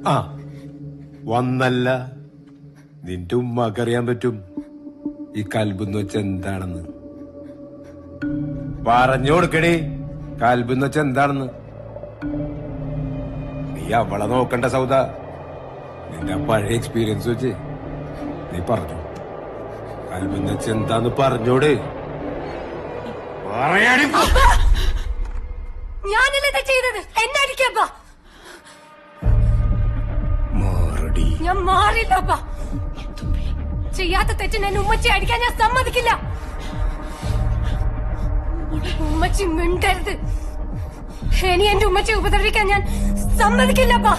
ആ വന്നല്ല, നിന്റെ ഉമ്മക്കറിയാൻ പറ്റും ഈ കൽബെന്ന് വെച്ച എന്താണെന്ന്. പറഞ്ഞു കൊടുക്കണേ, കൽബെന്ന് വെച്ച എന്താണെന്ന്. നീ അവളെ നോക്കണ്ട സൗദ, നിന്റെ പഴയ എക്സ്പീരിയൻസ് വെച്ച് നീ പറഞ്ഞു. കൽബെന്ന് വെച്ച എന്താന്ന് പറഞ്ഞോട്. ഞാനല്ലേ ചെയ്തത്, എന്നെ അടിക്കപ്പാ. മാറടി. ഞാൻ മാറില്ലപ്പാ. ചെയ്യാത്ത തെറ്റിന് എന്നെ ഉമ്മച്ചി അടിക്കാൻ ഞാൻ സമ്മതിക്കില്ല. ഉമ്മച്ചി മിണ്ടരുത്. ഇനി എന്റെ ഉമ്മച്ചി ഉപദ്രവിക്കാൻ ഞാൻ സമ്മതിക്കില്ലപ്പാ.